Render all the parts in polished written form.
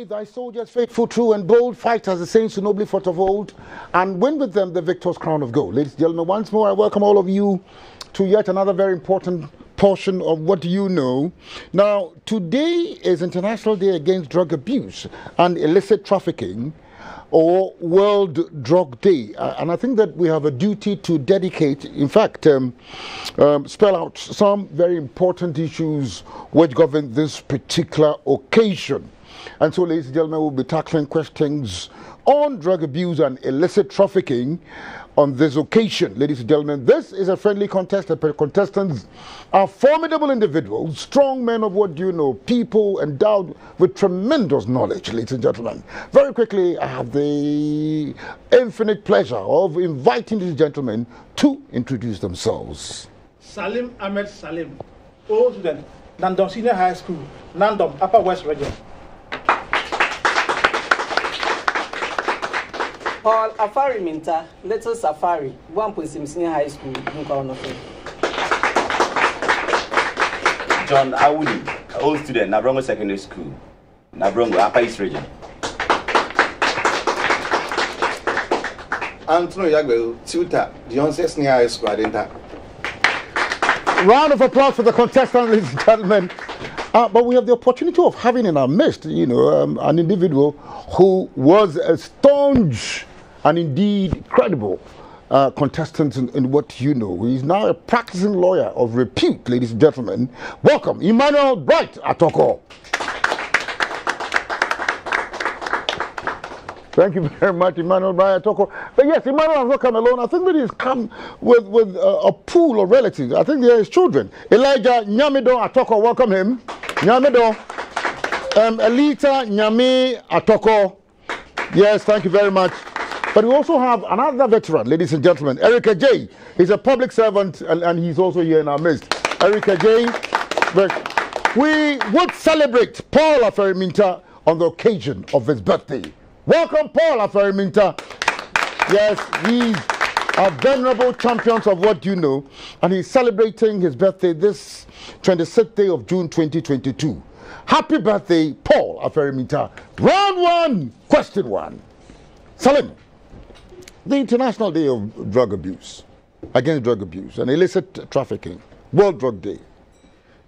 thy soldiers faithful, true, and bold, fight as the saints who nobly fought of old, and win with them the victor's crown of gold. Ladies and gentlemen, once more I welcome all of you to yet another very important portion of What Do You Know. Now, today is International Day Against Drug Abuse and Illicit Trafficking, or World Drug Day. And I think that we have a duty to dedicate, in fact, spell out some very important issues which govern this particular occasion. And so, ladies and gentlemen, we'll be tackling questions on drug abuse and illicit trafficking on this occasion. Ladies and gentlemen, this is a friendly contest. The contestants are formidable individuals, strong men of what you know, people endowed with tremendous knowledge, ladies and gentlemen. Very quickly, I have the infinite pleasure of inviting these gentlemen to introduce themselves. Salim Ahmed Salim, old student, Nandom Senior High School, Nandom, Upper West Region. Paul Afari Minta, Little Safari, 1.6 Senior High School, Nukawanofe. John Awudi, old student, Nabrongo Secondary School, Nabrongo, Upper East Region. Anthony Yagwell, tutor, Johnson Senior High School, Adenta. Round of applause for the contestants, ladies and gentlemen. But we have the opportunity of having in our midst, you know, an individual who was a staunch and indeed credible contestant in What You Know. He's now a practicing lawyer of repute, ladies and gentlemen. Welcome, Emmanuel Bright Atoko. Thank you very much, Emmanuel Bright Atoko. But yes, Emmanuel has not come alone. I think that he's come with a pool of relatives. I think they are his children. Elijah Nyamido Atoko, welcome him. Nyamido. Elita Nyame Atoko. Yes, thank you very much. But we also have another veteran, ladies and gentlemen, Erica J. He's a public servant and he's also here in our midst. Erica J. We would celebrate Paul Aferiminta on the occasion of his birthday. Welcome, Paul Aferiminta. Yes, he's a venerable champions of What You Know, and he's celebrating his birthday this 26th day of June 2022. Happy birthday, Paul Aferiminta. Round one, question one. Salim, the International Day of Drug Abuse, against drug abuse and illicit trafficking, World Drug Day.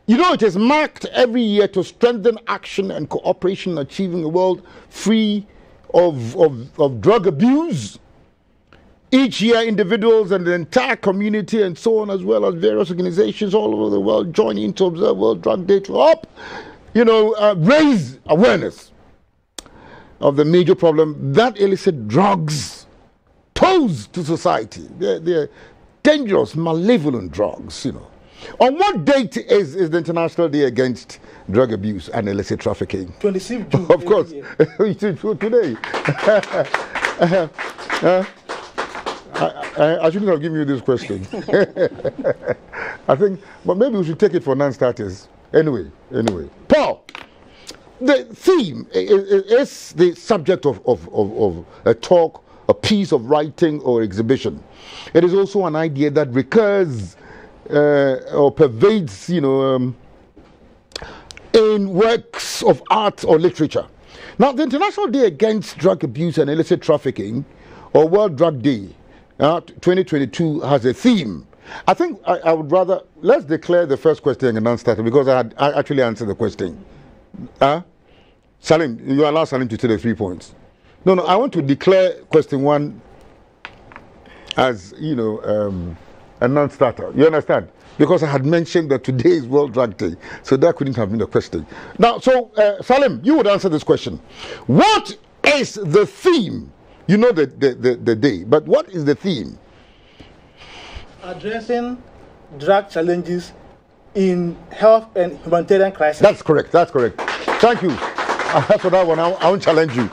You know, it is marked every year to strengthen action and cooperation in achieving a world free of drug abuse. Each year, individuals and the entire community and so on, as well as various organizations all over the world, join in to observe World Drug Day to help, you know, raise awareness of the major problem that illicit drugs pose to society. They're dangerous, malevolent drugs, you know. On what date is the International Day Against Drug Abuse and Illicit Trafficking? 26th June. Of course. Today. I shouldn't have given you this question. I think, but maybe we should take it for non-starters. Anyway. Paul, the theme is the subject of a talk, a piece of writing or exhibition. It is also an idea that recurs or pervades, you know, in works of art or literature. Now, the International Day Against Drug Abuse and Illicit Trafficking, or World Drug Day, 2022 has a theme. I think I would rather, let's declare the first question a non-starter because I actually answered the question. Salim, you allow Salim to take the 3 points. No, I want to declare question one as, you know, a non-starter. You understand? Because I had mentioned that today is World Drug Day, so that couldn't have been the question. Now, so Salim, you would answer this question. What is the theme? You know the day, but what is the theme? Addressing drug challenges in health and humanitarian crisis. That's correct. Thank you. That's for that one. I won't challenge you.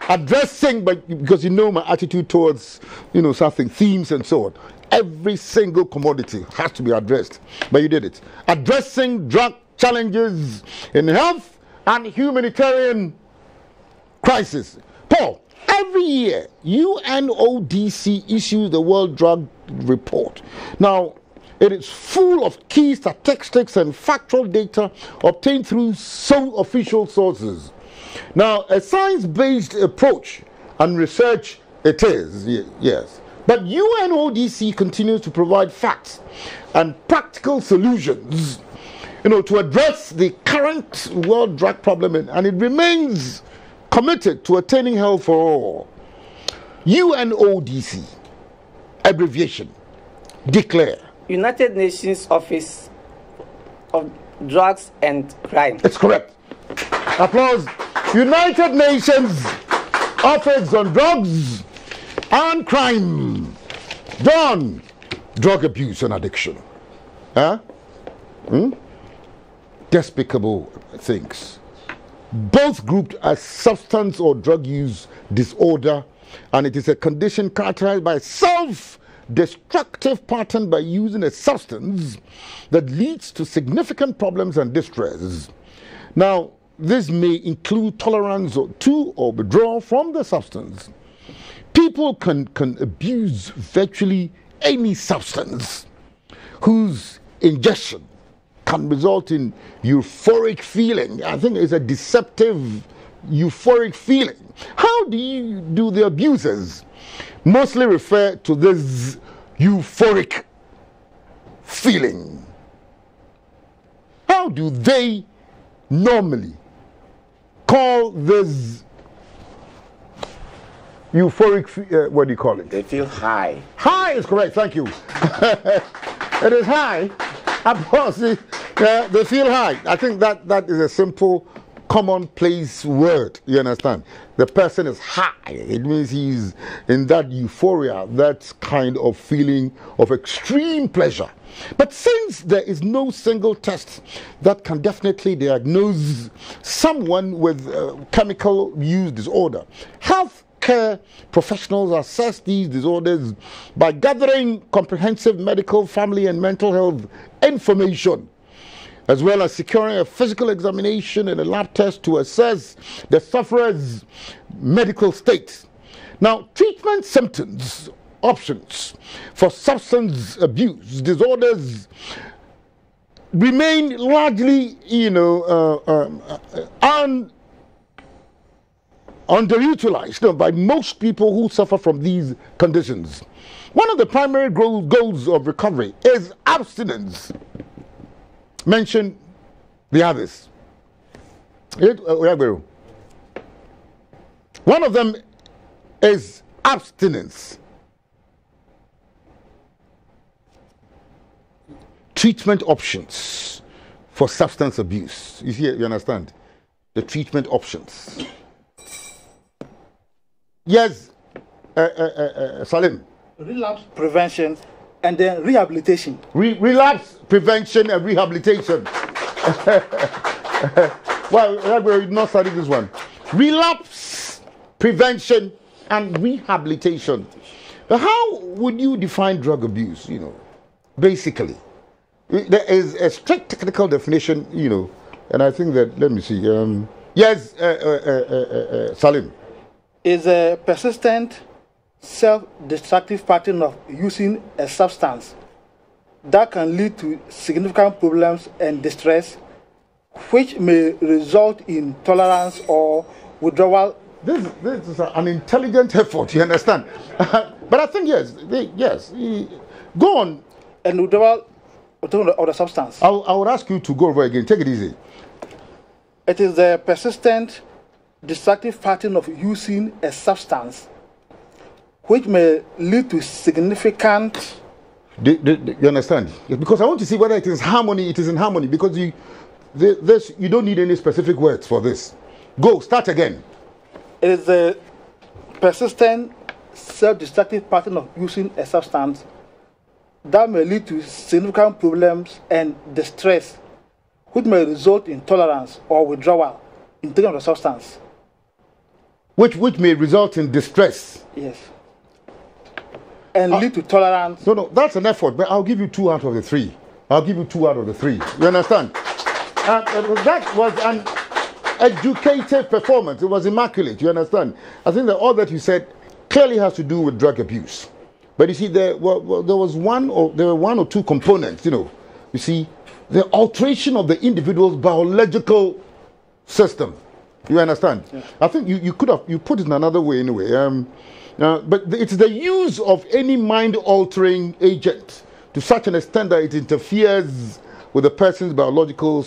Addressing, but because you know my attitude towards, you know, something, themes and so on. Every single commodity has to be addressed, but you did it. Addressing drug challenges in health and humanitarian crisis. Paul, every year UNODC issues the World Drug Report. Now, it is full of key statistics and factual data obtained through some official sources. Now, a science-based approach and research it is, yes. But UNODC continues to provide facts and practical solutions, to address the current world drug problem, and it remains committed to attaining health for all. UNODC, abbreviation, declare. United Nations Office of Drugs and Crime. It's correct. Applause. United Nations Office on Drugs and Crime. Done. Drug abuse and addiction. Huh? Despicable things. Both grouped as substance or drug use disorder, and it is a condition characterized by self-destructive pattern by using a substance that leads to significant problems and distress. Now, this may include tolerance to or withdrawal from the substance. People can abuse virtually any substance whose ingestion can result in euphoric feeling. I think it's a deceptive euphoric feeling. How do the abusers mostly refer to this euphoric feeling? How do they normally call this euphoric, what do you call it? They feel high. High is correct, thank you. It is high. Of course, they feel high. I think that is a simple, commonplace word, you understand? The person is high. It means he's in that euphoria, that kind of feeling of extreme pleasure. But since there is no single test that can definitely diagnose someone with chemical use disorder, healthcare professionals assess these disorders by gathering comprehensive medical, family, and mental health information, as well as securing a physical examination and a lab test to assess the sufferer's medical state. Now, treatment symptoms options for substance abuse disorders remain largely, underutilized by most people who suffer from these conditions. One of the primary goals of recovery is abstinence. Mention the others. One of them is abstinence. Treatment options for substance abuse. You see, you understand? The treatment options. Yes, Salim. Relapse prevention and then rehabilitation. Relapse prevention and rehabilitation. Well, we did not study this one. Relapse prevention and rehabilitation. How would you define drug abuse? Basically, there is a strict technical definition. And I think that, let me see. Yes, Salim. Is a persistent self-destructive pattern of using a substance that can lead to significant problems and distress, which may result in tolerance or withdrawal. This is an intelligent effort, you understand? But I think, yes. Go on. And withdrawal of the substance. I would ask you to go over again. Take it easy. It is a persistent destructive pattern of using a substance which may lead to significant. You understand? Because I want to see whether it is harmony. It is in harmony because you don't need any specific words for this. Go, start again. It is a persistent self-destructive pattern of using a substance that may lead to significant problems and distress, which may result in tolerance or withdrawal in taking of the substance. Which may result in distress. Yes. And lead to tolerance. No, that's an effort, but I'll give you 2 out of the 3. I'll give you 2 out of the 3. You understand? That was an educated performance. It was immaculate. You understand? I think that all that you said clearly has to do with drug abuse. But you see, there were one or two components. You see, the alteration of the individual's biological system. You understand? Yeah. I think you could have you put it in another way anyway. But it's the use of any mind-altering agent to such an extent that it interferes with a person's biological,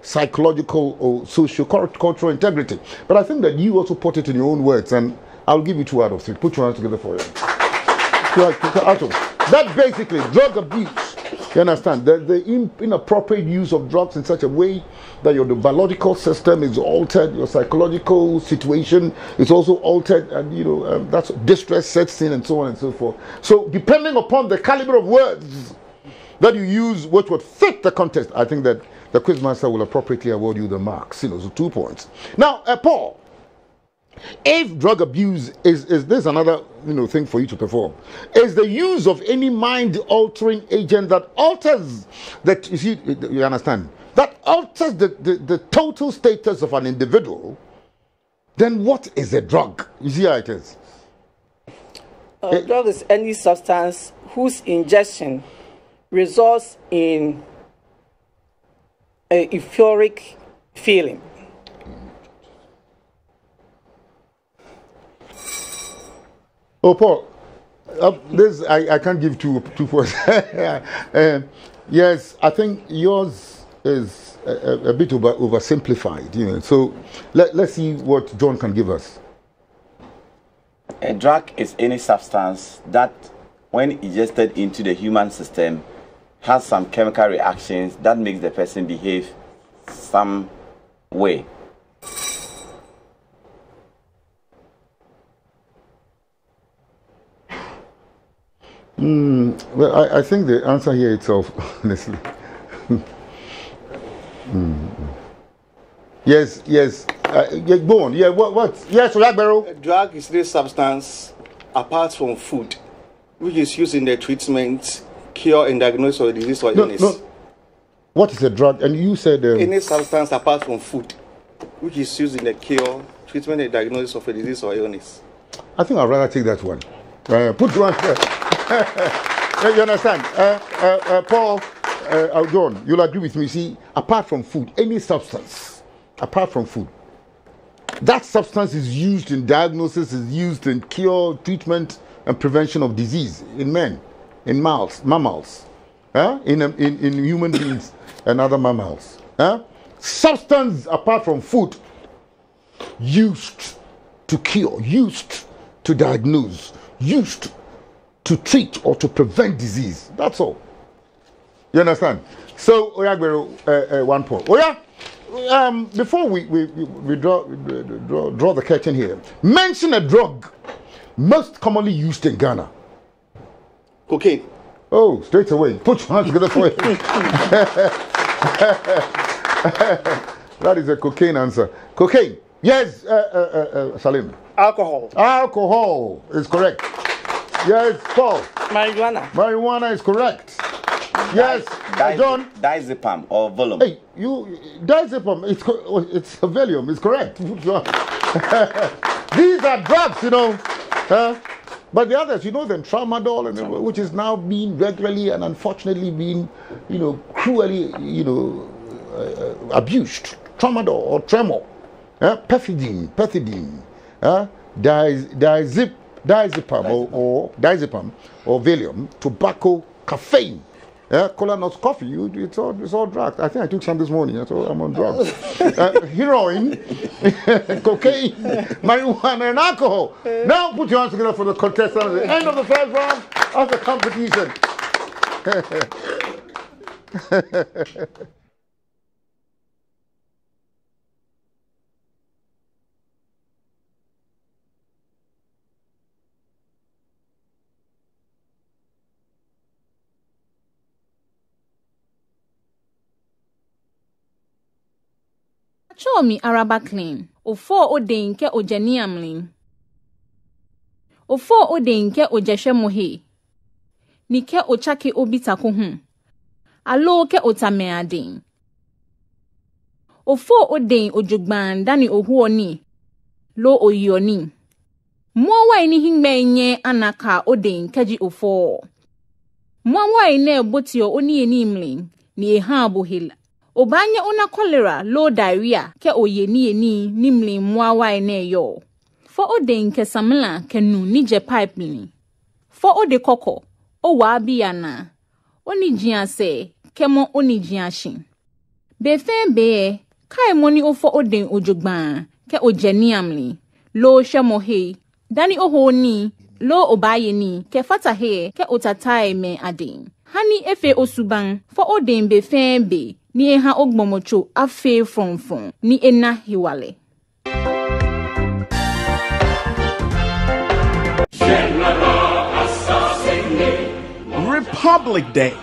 psychological, or socio-cultural integrity. But I think that you also put it in your own words, and I'll give you 2 out of 3. Put your hands together for you. That basically drug abuse. You understand? The inappropriate use of drugs in such a way that your biological system is altered, your psychological situation is also altered, and that's distress sets in, and so on and so forth. So depending upon the caliber of words that you use, which would fit the context, I think that the quizmaster will appropriately award you the marks. So 2 points. Now, Paul, if drug abuse is this another thing for you to perform, is the use of any mind-altering agent that alters that you understand, that alters the total status of an individual, then what is a drug? You see how it is? A drug is any substance whose ingestion results in a euphoric feeling. Oh, Paul, this I can't give two points. Yes, I think yours is a bit oversimplified. So let's see what John can give us. A drug is any substance that, when ingested into the human system, has some chemical reactions that makes the person behave some way. Well, I think the answer here itself, honestly. Yes. Go on. Yeah, what? Yes, Blackbarrow. A drug is this substance, apart from food, which is used in the treatment, cure, and diagnosis of disease or illness. No. What is a drug? And you said... any substance apart from food, which is used in the cure, treatment, and diagnosis of a disease or illness. I think I'd rather take that one. Put one there. You understand? Paul, John, you'll agree with me. See, apart from food, any substance, apart from food, that substance is used in diagnosis, is used in cure, treatment, and prevention of disease in men, in mammals, in human beings and other mammals. Substance apart from food, used to cure, used to diagnose, used to treat or to prevent disease. That's all. You understand? So, Oyagbero, 1 point. Before we draw the curtain here, mention a drug most commonly used in Ghana. Cocaine. Oh, straight away. Put your hands together for it. That is a cocaine answer. Cocaine. Yes, Salim. Alcohol. Alcohol is correct. Yes, Paul. Marijuana. Marijuana is correct. Yes, John. Diazepam or volume. Hey, diazepam, it's a volume, it's correct. These are drugs, But the others, them, tramadol, which is now being regularly and unfortunately being, cruelly, abused. Tramadol or tremor, pethidine, diazepam or Valium, tobacco, caffeine, colonoscopy. It's all drugs. I think I took some this morning, so I'm on drugs. Heroin, cocaine, marijuana, and alcohol. Now put your hands together for the contestant at the end of the first round of the competition. Show me Araba clean. O 4 odenke ojaniamlin. O 4 odenke ojeshe mohe. Nike ochake obitako hun. Alo ke otameadin. O 4 oden ojugban dani ohuoni. Lo oyoni. Mwa ini hingmenye anaka oden keji o 4. Mwa ine botio oni enimlin. Ni eha bohila. Obanya una cholera, low diarrhea, ke oyeni nimli mwawa ne yo. For oden ke samla kenu nije pipeline. For ode koko, o wabi yana. Oni jian se, kemo oni jian shin. Befen be, kai moni o for oden ojugban, ke ojeni amli. Lo shamohe, dani oho ni, lo obaye ni, ke fata he, ke otatae me adin. Hani efe osuban, for oden befen be, ni eha ogbomocho afe fonfon, ni ena hiwale. Republic Day.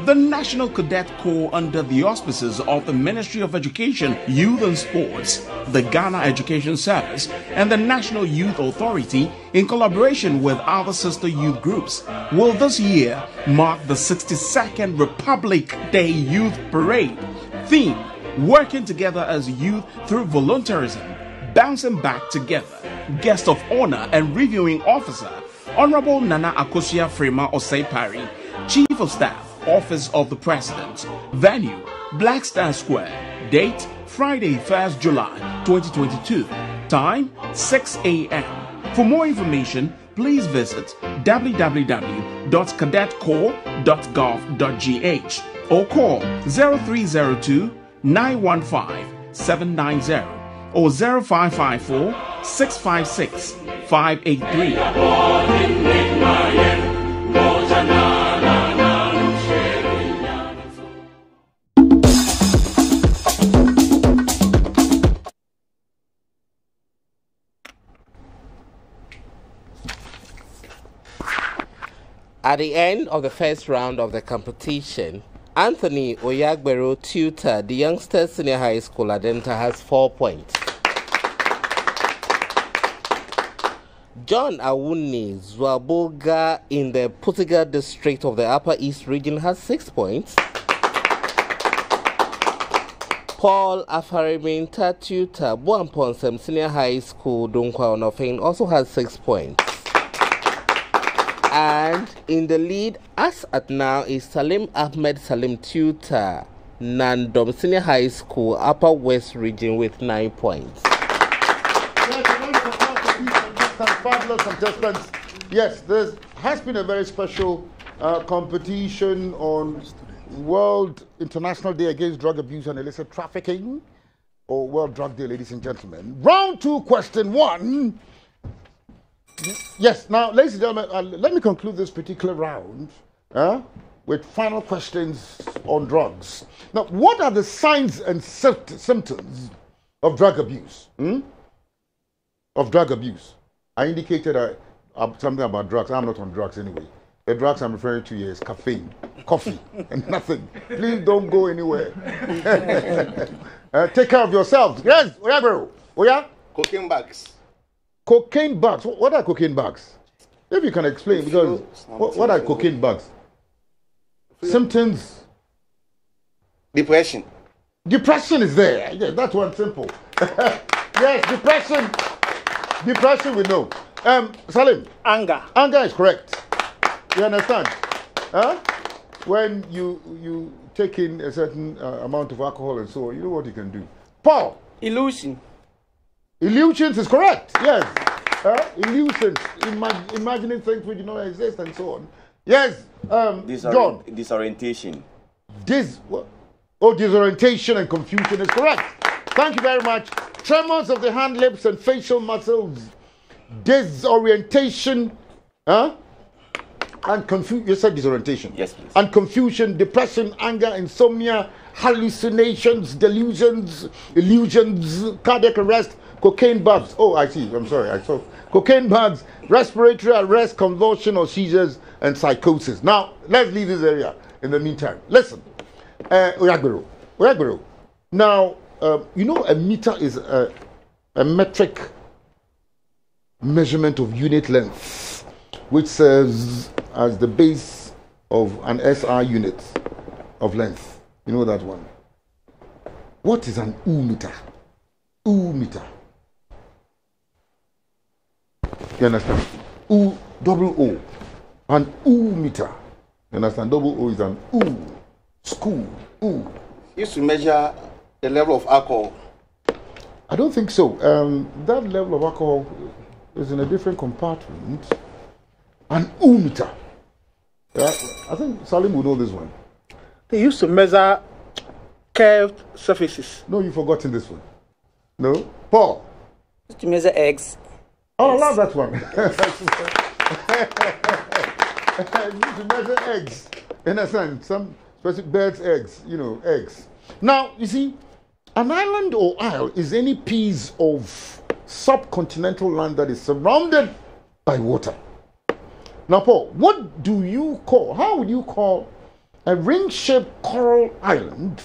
The National Cadet Corps, under the auspices of the Ministry of Education, Youth and Sports, the Ghana Education Service, and the National Youth Authority, in collaboration with other sister youth groups, will this year mark the 62nd Republic Day Youth Parade. Theme: working together as youth through volunteerism, bouncing back together. Guest of honor and reviewing officer, Honorable Nana Akosua Frema Osei Pari, Chief of Staff, Office of the President. Venue: Black Star Square. Date: Friday, 1st July 2022. Time: 6 a.m. For more information, please visit www.cadetcorps.gov.gh or call 0302 915 790 or 0554 656 583. At the end of the first round of the competition, Anthony Oyagbero Tutor, the youngsters senior high school Adenta, has 4 points. John Awuni Zwaboga in the Putiga district of the Upper East region has 6 points. Paul Afariminta Tutor, Buamponsem Senior High School, Dunkwa Onofin, also has 6 points. And in the lead, as at now, is Salim Ahmed Salim Tutor, Nandom Senior High School, Upper West region, with 9 points. Fabulous contestants. Yes, there has been a very special competition on World International Day Against Drug Abuse and Illicit Trafficking, or World Drug Day, ladies and gentlemen. Round 2, question 1. Yes, now, ladies and gentlemen, let me conclude this particular round with final questions on drugs. Now, what are the signs and symptoms of drug abuse? Of drug abuse. I indicated something about drugs. I'm not on drugs anyway. The drugs I'm referring to here is caffeine, coffee, and nothing. Please don't go anywhere. Take care of yourselves. Yes, Oyabero. Oya? Cocaine bags. Cocaine bags. What are cocaine bags? If you can explain, because what are cocaine bags? Symptoms. Depression. Depression is there. Yeah, that's one simple. Yes, depression. Depression, we know. Salim. Anger. Anger is correct. You understand? When you take in a certain amount of alcohol and so on, you know what you can do. Paul. Illusion. Illusions is correct. Yes. Illusions. Imagining things which do not exist and so on. Yes. John. Disorientation. Disorientation and confusion is correct. Thank you very much. Tremors of the hand, lips, and facial muscles. Disorientation. And confusion. You said disorientation. Yes, please. And confusion, depression, anger, insomnia, hallucinations, delusions, illusions, cardiac arrest, cocaine bugs. Oh, I see. I'm sorry. I saw cocaine bugs, respiratory arrest, convulsion or seizures, and psychosis. Now, let's leave this area in the meantime. Listen, Oyagbero. Now, you know, a meter is a metric measurement of unit length, which serves as the base of an SI unit of length. You know that one. What is an meter? Meter. You understand? Double O. An meter. You understand? Double O is an school. used to measure the level of alcohol. I don't think so. That level of alcohol is in a different compartment. An ometer. I think Salim would know this one. They used to measure curved surfaces. No, you've forgotten this one. No? Paul? To measure eggs. Oh, I love that one. To measure eggs. In a sense, some specific birds' eggs, eggs. Now, you see, an island or isle is any piece of subcontinental land that is surrounded by water. Now, Paul, how would you call a ring-shaped coral island?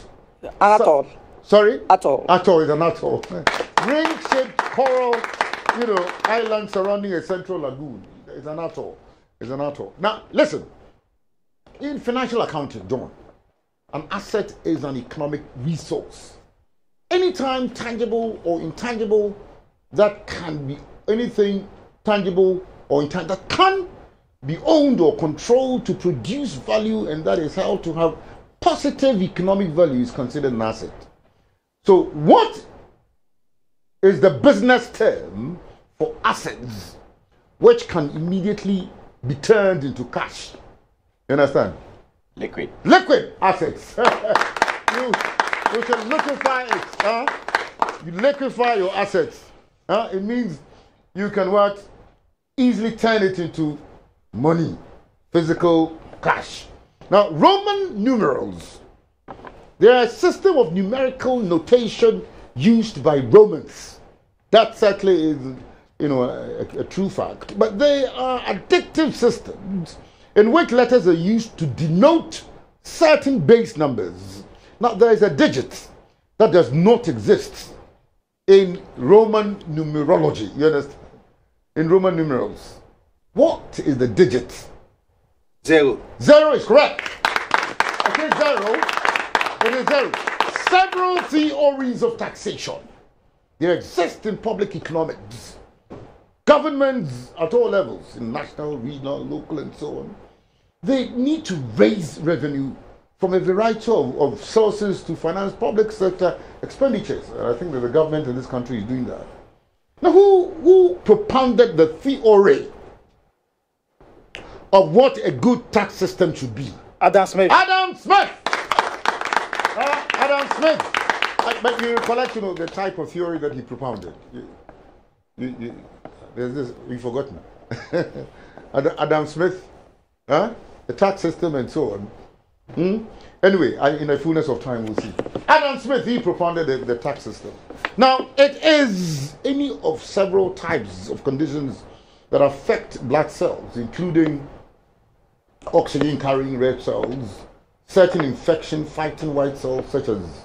Atoll. Sorry? Atoll. Atoll is an atoll. Ring-shaped coral, island surrounding a central lagoon. It's an atoll. It's an atoll. Now, listen. In financial accounting, John, an asset is an economic resource. Anytime tangible or intangible, that can be anything tangible or intangible that can be owned or controlled to produce value, and that is held to have positive economic value, is considered an asset. So what is the business term for assets which can immediately be turned into cash? You understand? Liquid. Liquid assets. You can liquefy it. You liquefy your assets. It means you can what? Easily turn it into money, physical cash. Now, Roman numerals. They are a system of numerical notation used by Romans. That certainly is, a true fact. But they are addictive systems in which letters are used to denote certain base numbers. Now, there is a digit that does not exist in Roman numerology. You understand? In Roman numerals. What is the digit? 0. 0 is correct. Okay, 0. It is 0. Several theories of taxation. They exist in public economics. Governments at all levels, in national, regional, local, and so on, they need to raise revenue from a variety of sources to finance public sector expenditures. And I think that the government in this country is doing that. Now, who propounded the theory of what a good tax system should be? Adam Smith. Adam Smith! Adam Smith! But you recollect, the type of theory that he propounded. There's this, we've forgotten. Adam Smith, the tax system and so on. Anyway, in the fullness of time, we'll see. Adam Smith, he propounded the tax system. Now, it is any of several types of conditions that affect blood cells, including oxygen-carrying red cells, certain infection-fighting white cells, such as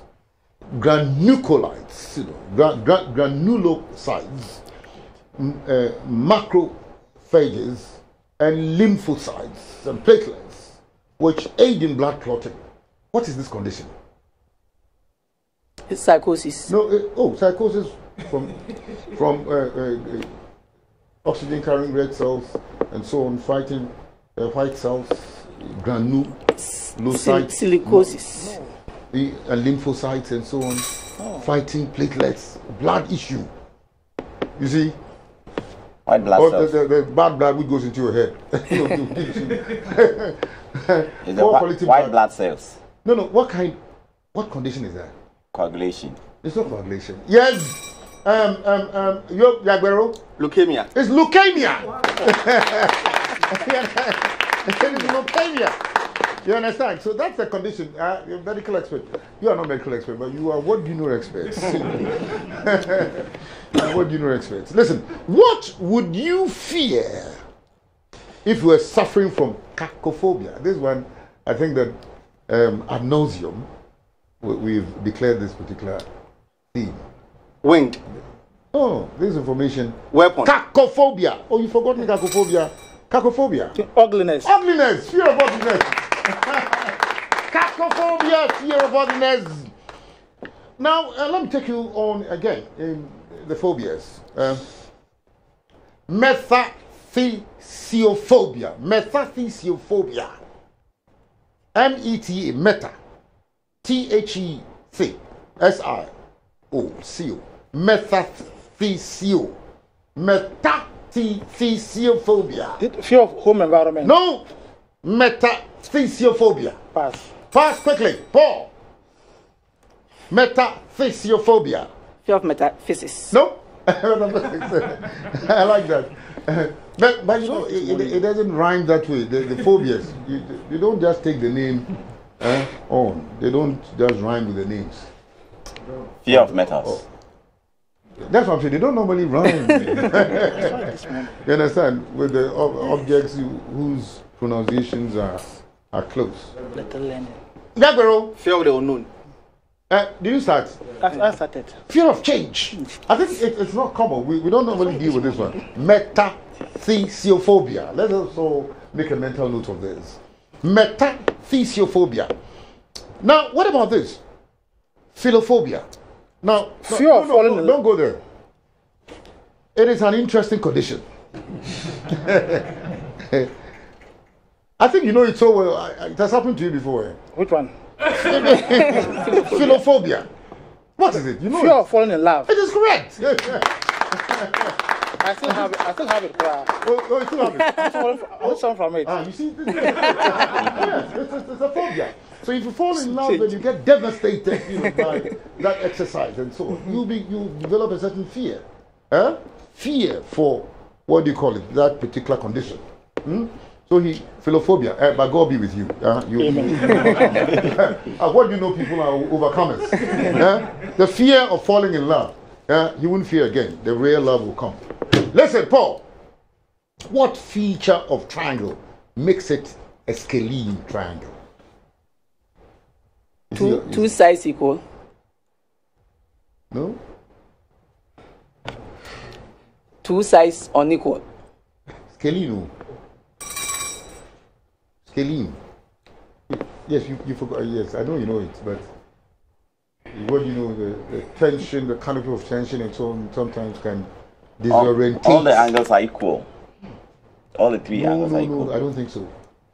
granulocytes, granulocytes, macrophages, and lymphocytes and platelets, which aid in blood clotting. What is this condition? It's psychosis. No, psychosis from oxygen-carrying red cells and so on, fighting white cells, granulocytes, silicosis, and lymphocytes and so on, fighting platelets, blood issue. You see? White blood cells. The bad blood which goes into your head. Is the white blood cells? No. What condition is that? Coagulation. It's not coagulation. Yes. Yagbero? Leukemia. It's leukemia. It is leukemia. You understand? So that's the condition. You're a medical expert. You are not a medical expert, but you are what do you know experts. What do you know experts? Listen, what would you fear if you were suffering from cacophobia? This one, I think that ad nauseum, we've declared this particular theme. Wind. Oh, this information. Weapon. Cacophobia. Oh, you've forgotten cacophobia. Cacophobia. Ugliness. Ugliness. Fear of ugliness. Cacophobia. Fear of ugliness. Now, let me take you on again in the phobias. Metathesiophobia. Metathesiophobia. META. Meta. THESIOPHOBIA. S-I-O-C-O. Metathesio. Metathesiophobia. Fear of home environment. No. Metathesiophobia. Pass. Pass quickly. Paul. Metathesiophobia. Fear of metaphysics. No. I like that. But you know, it doesn't rhyme that way. The phobias, you don't just take the name on. They don't just rhyme with the names. Fear of metals. Oh. That's what I'm saying. They don't normally rhyme. You understand? With the objects whose pronunciations are close. Little learning. Gagbero. Fear of the unknown. Do you start? I started. Fear of change. I think it's not common. We don't normally deal with this one. Metathesiophobia. Let's also make a mental note of this. Metathesiophobia. Now, what about this? Philophobia. Now, Fear of falling in don't go there. It is an interesting condition. I think you know it so well. It has happened to you before. Which one? Philophobia. What is it? You know Fear of falling in love. it is correct. I still have it. I still have it. Oh, you still have it. I'll song from it. You see, yes, it's a phobia. So if you fall in love and you get devastated, by that exercise and so on, you develop a certain fear. Fear for, what do you call it, that particular condition. So philophobia, but God be with you. What do you know, people are overcomers. The fear of falling in love, you won't fear again. The real love will come. Listen, Paul, what feature of triangle makes it a scalene triangle? Two sides equal. No? Two sides unequal. Scalene. Scalene. Yes, you forgot. Yes, I know you know it, but what you know, the tension, the canopy of tension, and so on, sometimes can disorientate. All the angles are equal. All the three angles are equal. No, I don't think so.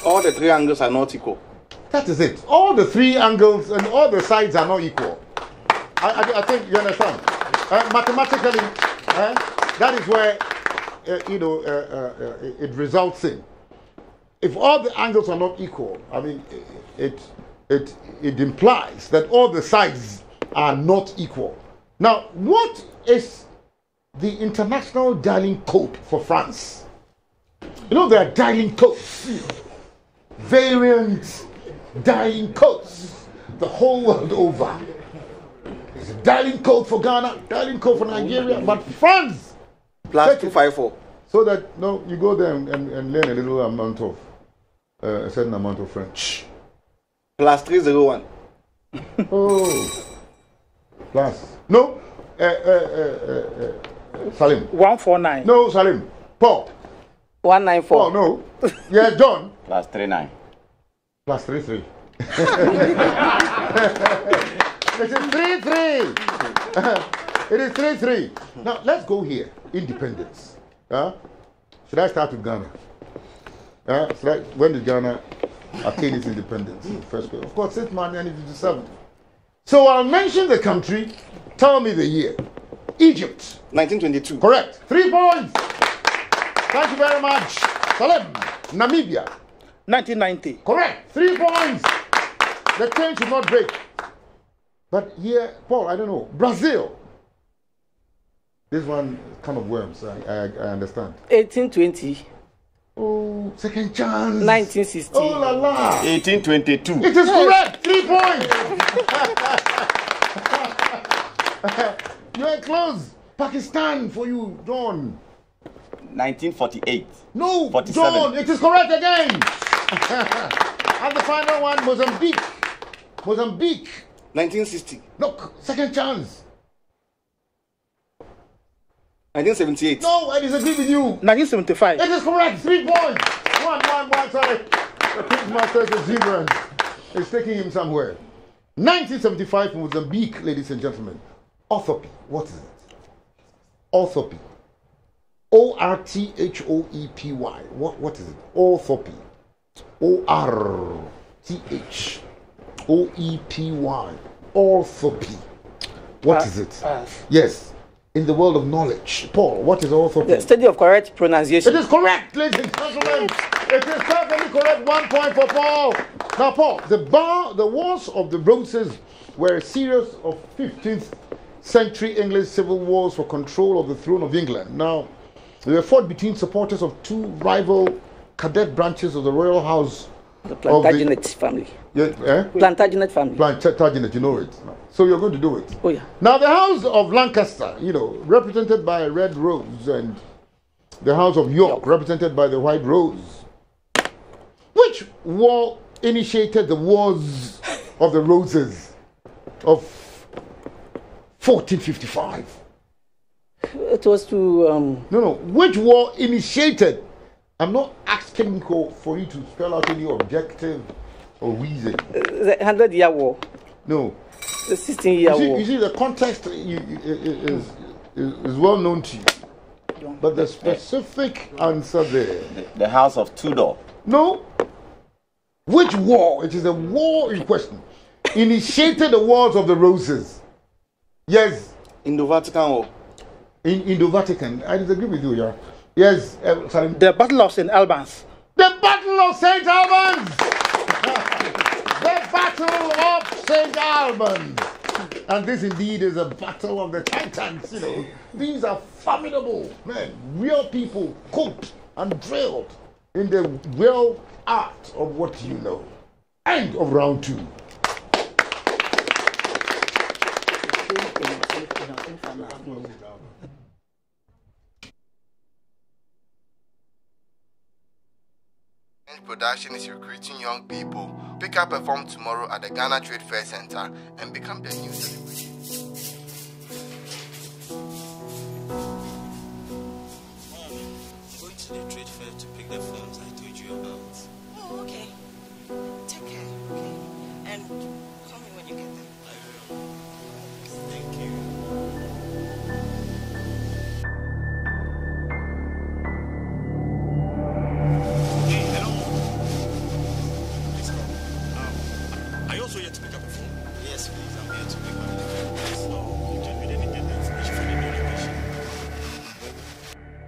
All the three angles are not equal. That is it. All the three angles and all the sides are not equal. I think you understand. Mathematically, that is where it results in. If all the angles are not equal, I mean, it implies that all the sides are not equal. Now, what is the international dialing code for France? You know, there are dialing codes, variant dialing codes, the whole world over. There's a dialing code for Ghana, dialing code for Nigeria, but France. Plus 254. So that you go there and learn a little amount of a certain amount of French. Plus 301. Oh, plus Salim. 149. No, Salim. Paul. 194. Oh no. Yeah, John. Plus 39. Plus 33. It is 33. It is 33. Now let's go here. Independence. Should I start with Ghana? When did Ghana attain its independence? First place. Of course, since 1957. So I'll mention the country. Tell me the year. Egypt. 1922. Correct. 3 points. Thank you very much. Salim. Namibia. 1990. Correct. 3 points. The chain should not break. But here, Paul, I don't know. Brazil. This one kind of worms. I understand. 1820. Oh, second chance. 1960. Oh la la. 1822. It is correct. 3 points. You are close. Pakistan for you, John. 1948. No, 47. John, it is correct again. And the final one, Mozambique. Mozambique. 1960. Look, second chance. 1978. No, I disagree with you. 1975. It is correct. 3 points. One. Sorry. The Quizmaster's exuberance is taking him somewhere. 1975 Mozambique, ladies and gentlemen. Orthopy. What is it? Orthopy. Orthoepy. What is it? Orthopy. Orthoepy. orthopy. What is it? Yes. In the world of knowledge. Paul, what is orthopy? The study of correct pronunciation. It is correct, ladies and gentlemen. It is perfectly correct. 1 point for Paul. Now, Paul, the Wars of the Roses were a series of 15th century English civil wars for control of the throne of England. Now, they were fought between supporters of two rival cadet branches of the royal house. The Plantagenet family. Plantagenet family. Plantagenet, you know it. So you're going to do it. Oh, yeah. Now, the House of Lancaster, represented by a red rose, and the House of York, represented by the white rose. Which war initiated the Wars of the Roses of 1455? It was to... No. Which war initiated? I'm not asking for you to spell out any objective or reason. The 100-Year War. No. The 16-Year War. You see, the context is well known to you. But the specific answer there... The House of Tudor. No. Which war? It is a war in question. Initiated the Wars of the Roses. Yes. Indo-Vatican War. In Indo-Vatican. I disagree with you, yeah. Yes. Sorry. The Battle of St. Albans. The Battle of St. Albans! The Battle of St. Albans! And this indeed is a battle of the Titans, These are formidable men, real people cooked and drilled in the real art of what you know. End of round 2. Production is recruiting young people. Pick up a form tomorrow at the Ghana Trade Fair Center and become the new celebrity. Going to the trade fair to pick the forms I told you about. Oh, okay. Take care, okay? And call me when you get there. I will. Thank you.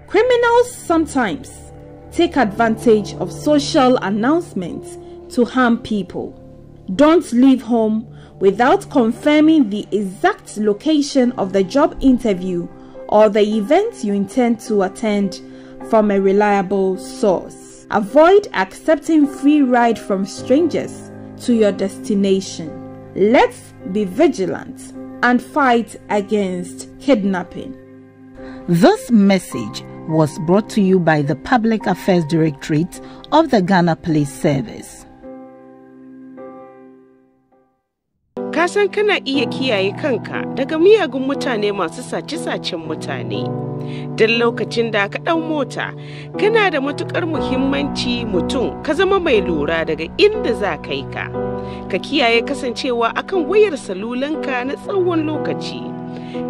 Criminals sometimes take advantage of social announcements to harm people. Don't leave home without confirming the exact location of the job interview or the event you intend to attend from a reliable source. Avoid accepting free ride from strangers to your destination. Let's be vigilant and fight against kidnapping. This message was brought to you by the Public Affairs Directorate of the Ghana Police Service. Kasan kana iya kiyaye kanka daga miyagun mutane masu sace-sacen mutane. Don lokacin da ka ɗau mota, kana da matukar muhimmanci mutum ka zama mai lura daga inda za ka yi ka. Ka kiyaye kasancewa akan wayar salulanka na tsawon lokaci.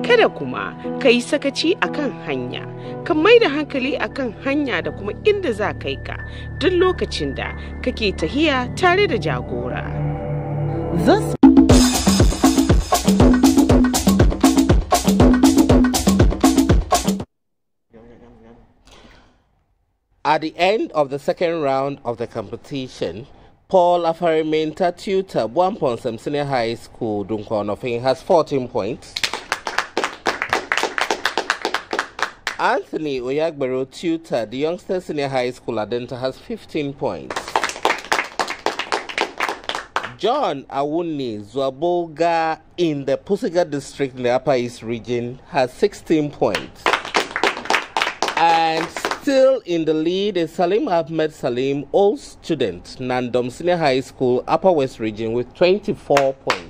Kada kuma ka yi sakaci akan hanya, ka mai da hankali akan hanya da kuma inda za ka yi ka duk lokacin da kake tahiya tare da jagora. At the end of the second round of the competition, Paul Afariminta tutor Buamponsem Senior High School Dunkonofin has 14 points. Anthony Oyagbero tutor the Youngster Senior High School Adenta has 15 points. John Awuni Zwabolga in the Pusiga district in the Upper East region has 16 points. And still in the lead is Salim Ahmed Salim, old student, Nandom Senior High School, Upper West region with 24 points.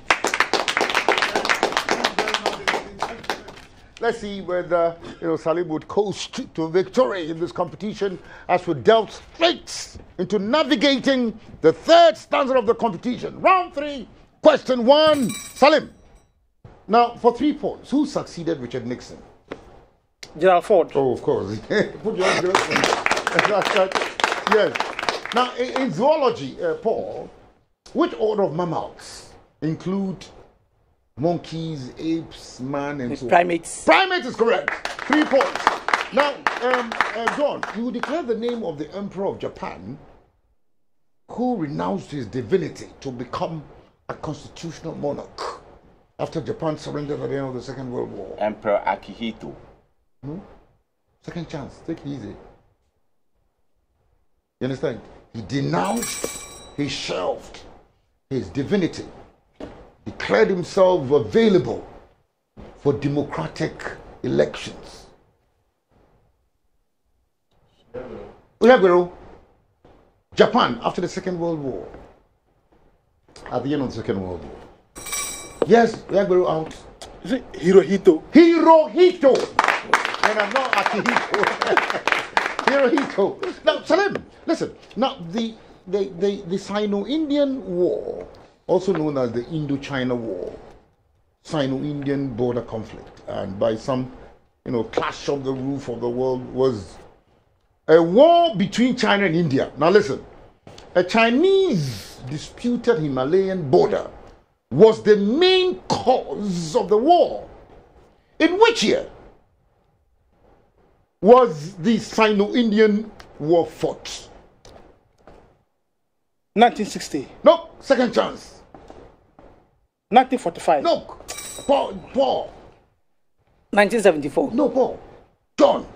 Let's see whether Salim would coast to victory in this competition as we delve straight into navigating the third stanza of the competition. Round 3, question 1. Salim. Now, for 3 points, who succeeded Richard Nixon? Gerald Ford. Oh, of course. Put your hands Yes. Now, in zoology, Paul, which order of mammals include monkeys, apes, man, and so on. Primates. Primates is correct. 3 points. Now, John, you declare the name of the Emperor of Japan who renounced his divinity to become a constitutional monarch after Japan surrendered at the end of the Second World War. Emperor Akihito. Second chance. Take it easy. You understand? He denounced, he shelved his divinity, declared himself available for democratic elections. Uyagbero, Japan, after the Second World War, at the end of the Second World War. Yes, Uyagbero out. Is it Hirohito? Hirohito! And I'm not Akihito. Hirohito. Now, Salim, listen. Now, the Sino-Indian War, also known as the Indo-China War, Sino-Indian border conflict, and by some, clash of the roof of the world, was a war between China and India. Now, listen. A Chinese disputed Himalayan border was the main cause of the war. In which year was the Sino-Indian War fought? 1960. No, second chance. 1945. No, Paul. 1974. No, Paul. John.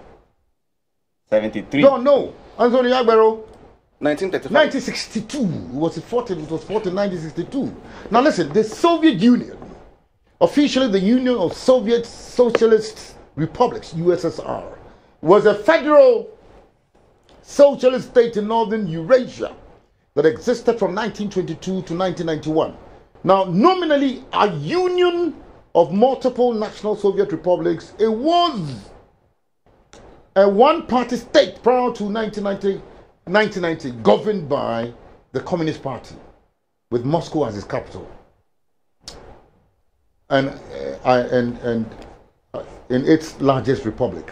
73. John, no. Anthony Agbero. 1935. 1962. It was fought in 1962. Now listen, the Soviet Union, officially the Union of Soviet Socialist Republics, USSR, was a federal socialist state in northern Eurasia that existed from 1922 to 1991. Now, nominally a union of multiple national Soviet republics, it was a one-party state prior to 1990, governed by the Communist Party, with Moscow as its capital. And in its largest republic.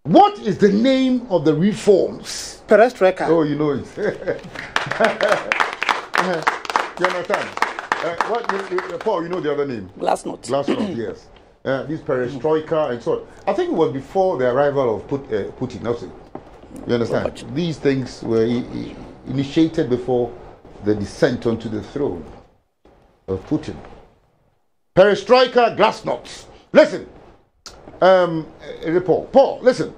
What is the name of the reforms? Perestroika. Oh, you know it. You understand? Paul, you know the other name? Glasnost. Glasnost, yes. This perestroika and so on. I think it was before the arrival of Putin. Also, you understand? These things were initiated before the descent onto the throne of Putin. Perestroika, Glasnost. Listen, Paul, listen.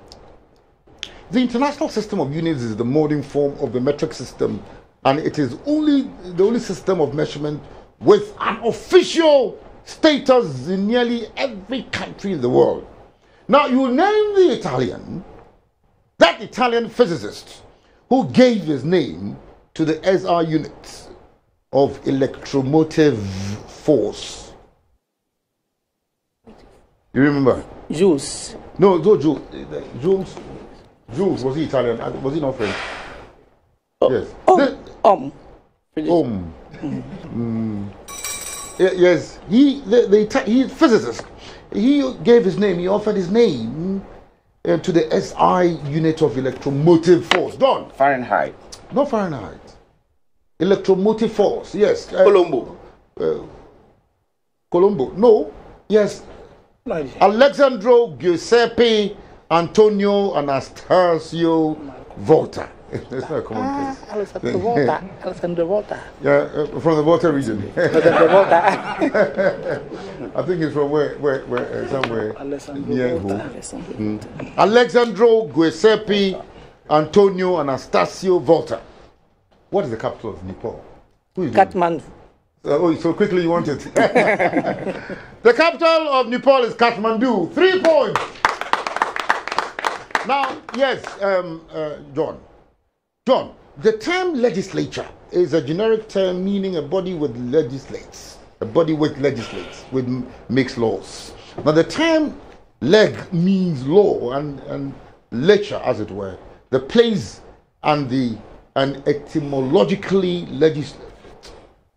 The International System of Units is the modern form of the metric system, and it is the only system of measurement with an official status in nearly every country in the world. Now, you name that Italian physicist who gave his name to the SI unit of electromotive force. You remember? Jules. No, Jules, was he Italian? Was he not French? Yes. Yes, he physicist. He gave his name. He offered his name to the SI unit of electromotive force. Done. Fahrenheit. Not Fahrenheit. Electromotive force. Yes. Colombo. Colombo. No. Yes. Alessandro Giuseppe Antonio Anastasio Volta. That's not a common place. Alessandro Volta. Yeah, from the Volta region. I think it's from where somewhere near home. Alessandro Giuseppe Antonio Anastasio Volta. What is the capital of Nepal? Kathmandu. So quickly you want it. The capital of Nepal is Kathmandu. 3 points. Now, yes, John, the term legislature is a generic term meaning a body which legislates, which makes laws. Now, the term leg means law and legislature, as it were, the place and etymologically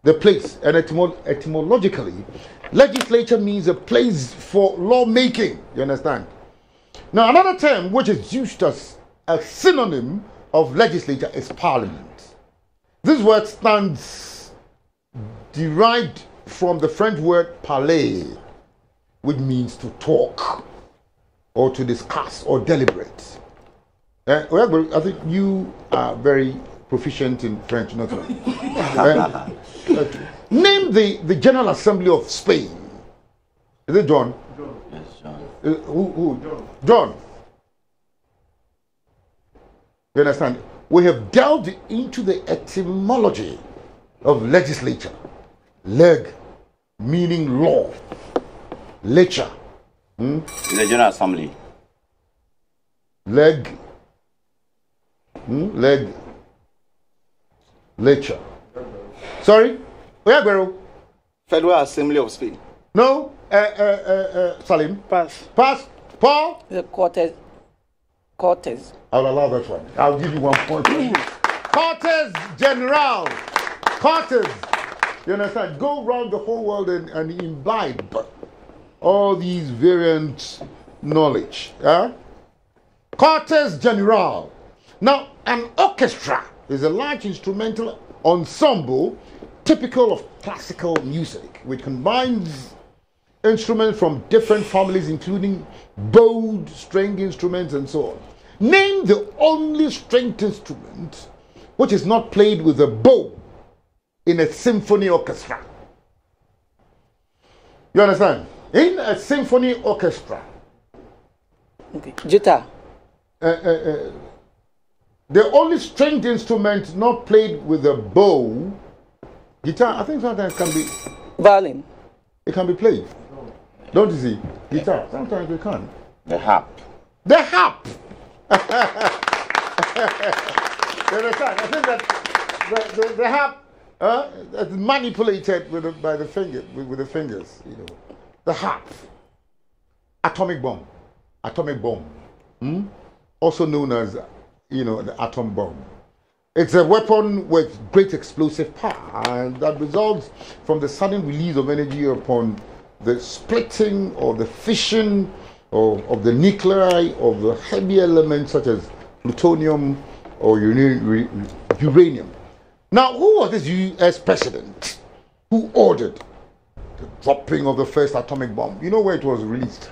etymologically, legislature means a place for lawmaking. You understand? Now, another term which is used as a synonym of legislature is parliament. This word stands derived from the French word parler, which means to talk or to discuss or deliberate. Well, I think you are very proficient in French, not so. Name the General Assembly of Spain. Is it John? Yes, John. Who? John. You understand? We have delved into the etymology of legislature. Leg, meaning law. Lecher. The General Assembly. Leg. Leg. Lecher. Sorry? Where, Guero? Federal Assembly of Spain. No? Salim? Pass. Pass? Paul? The Cortes. I'll allow that one. I'll give you 1 point. Cortes General. Cortes. You understand? Go around the whole world and imbibe all these variant knowledge. Cortes General. Now, an orchestra is a large instrumental ensemble typical of classical music, which combines instruments from different families, including bowed string instruments and so on. Name the only stringed instrument which is not played with a bow in a symphony orchestra. You understand? In a symphony orchestra. Okay. Guitar. The only stringed instrument not played with a bow, guitar, I think sometimes can be. Violin. It can be played. Don't you see? Guitar, sometimes it can. The harp. The harp! You understand? I think that the harp is manipulated by the finger, with the fingers, you know. The harp. Atomic bomb. Atomic bomb. Also known as, you know, the atom bomb. It's a weapon with great explosive power and that results from the sudden release of energy upon the splitting or the fission of the nuclei of the heavy elements such as plutonium or uranium. Now, who was this US president who ordered the dropping of the first atomic bomb? You know where it was released?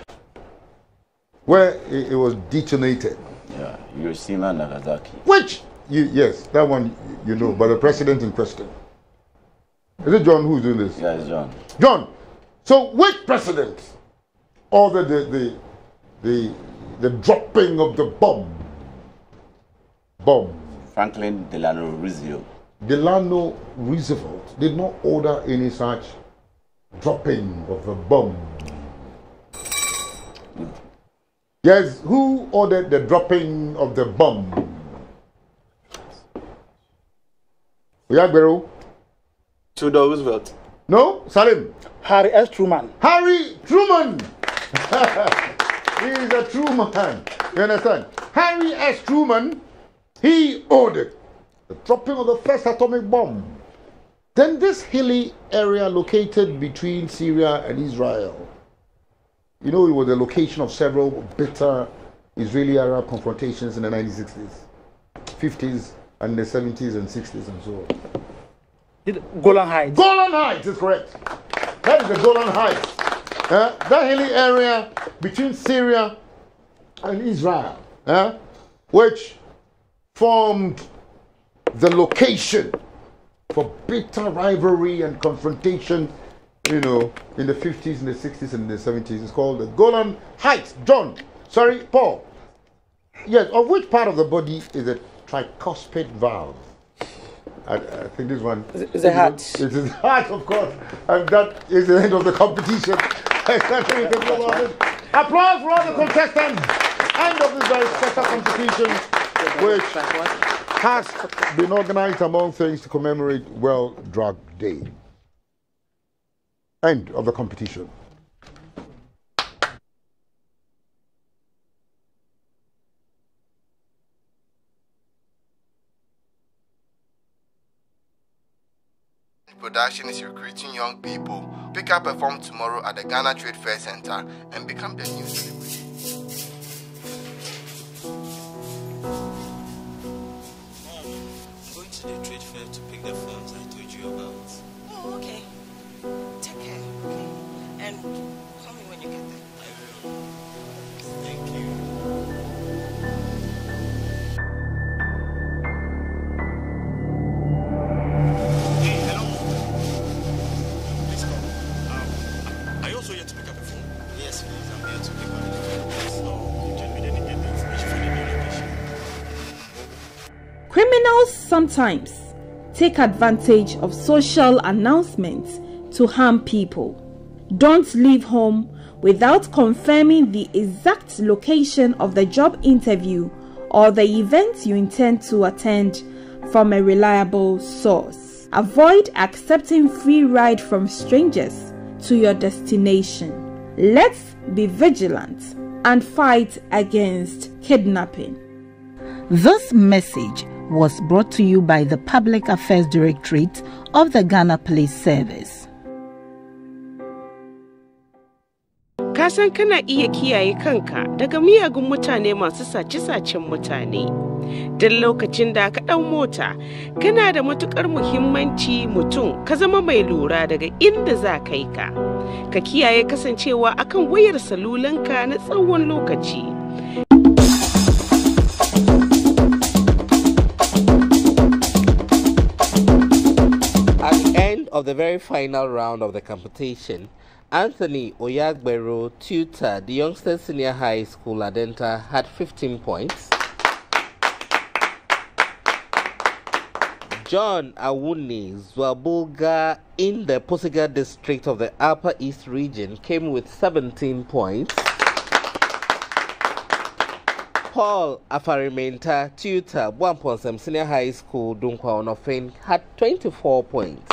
Where it was detonated? Yeah, Hiroshima, Nagasaki. Which? Yes, that one you know, but the president in question. Is it John who's doing this? Yeah, it's John. John, so which president ordered the dropping of the bomb? Franklin Delano Roosevelt. Delano Roosevelt did not order any such dropping of the bomb. Yes, who ordered the dropping of the bomb? Theodore Roosevelt. No, Salim. Harry S. Truman. Harry Truman. He is a true man. You understand? Harry S. Truman, he ordered the dropping of the first atomic bomb. Then this hilly area located between Syria and Israel. You know, it was the location of several bitter Israeli-Arab confrontations in the 1960s, 50s, and the 70s and 60s and so on. Golan Heights. Golan Heights is correct. That is the Golan Heights. That hilly area between Syria and Israel, which formed the location for bitter rivalry and confrontation, you know, in the 50s, in the 60s, and the 70s. It's called the Golan Heights. John, sorry, Paul. Yes, of which part of the body is a tricuspid valve? I think this one is the heart. It is the heart, of course, and that is the end of the competition. Applause for all the contestants. End of this very special competition, which has been organized among things to commemorate World Drug Day. End of the competition. Production is recruiting young people. Pick up a form tomorrow at the Ghana Trade Fair Center and become the new celebrity. I'm going to the trade fair to pick the forms I told you about. Oh, okay. Take call me when you get there. I will. Thank you. Hey, hello. Please come. Are you also here to pick up the phone? Yes, please. I'm here to pick up the phone. So you can get the information for the new location. Criminals sometimes take advantage of social announcements to harm people. Don't leave home without confirming the exact location of the job interview or the event you intend to attend from a reliable source. Avoid accepting free ride from strangers to your destination. Let's be vigilant and fight against kidnapping. This message was brought to you by the Public Affairs Directorate of the Ghana Police Service. Ka san kana iya kiyaye kanka daga miyagun mutane masu sace-sacen mutane. Duk lokacin da ka ɗau mota, kana da matuƙar muhimmanci mutum ka zama mai lura daga inda za ka yi ka. Ka kiyaye kasancewa akan wayar salulanka na tsawon lokaci. Of the very final round of the competition, Anthony Oyagbero, tutor, the Youngsters Senior High School, Adenta, had 15 points. John Awuni Zwabulga in the Posiga district of the Upper East region came with 17 points. Paul Afarimenta, tutor, Wamponsem Senior High School, Dunkwa Onofen, had 24 points.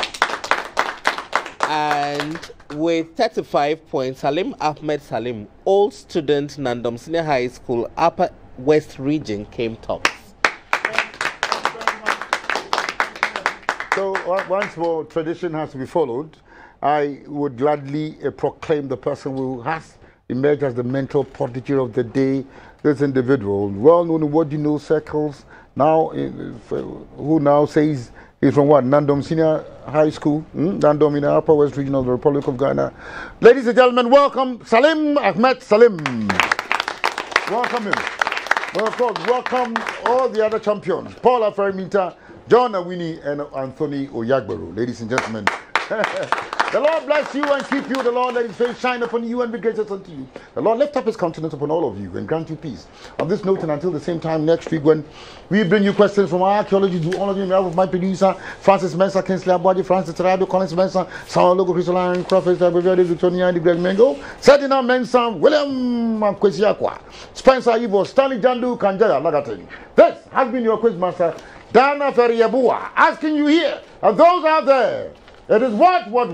And with 35 points, Salim Ahmed Salim, old student, Nandom Senior High School, Upper West Region, came tops. So once more, tradition has to be followed. I would gladly proclaim the person who has emerged as the mental prodigy of the day, this individual, well known in what you know circles, now who now says he's from what? Nandom Senior High School, Nandom in the Upper West Region of the Republic of Ghana. Ladies and gentlemen, welcome Salim Ahmed Salim. Welcome him. Well, of course, welcome all the other champions, Paul Afarimenta, John Awini, and Anthony Oyagbero. Ladies and gentlemen, the Lord bless you and keep you. The Lord let his face shine upon you and be gracious unto you. The Lord lift up his countenance upon all of you and grant you peace. On this note, and until the same time next week when we bring you questions from our archaeology to all of you, on behalf of my producer, Francis Mensah, Kinsley Abwadi, Francis Terado, Collins Mensah, Samuel Logo, Christoline, Crawford, Abbreviated, Victoria, and Greg Mengo, Sadina Mensah, William Kwesiakwa, Spencer Ivo, Stanley Jandu, Kanjaya, Lagatin. This has been your quiz master, Dana Ferriabua, asking you here, and those out there, it is what do you know?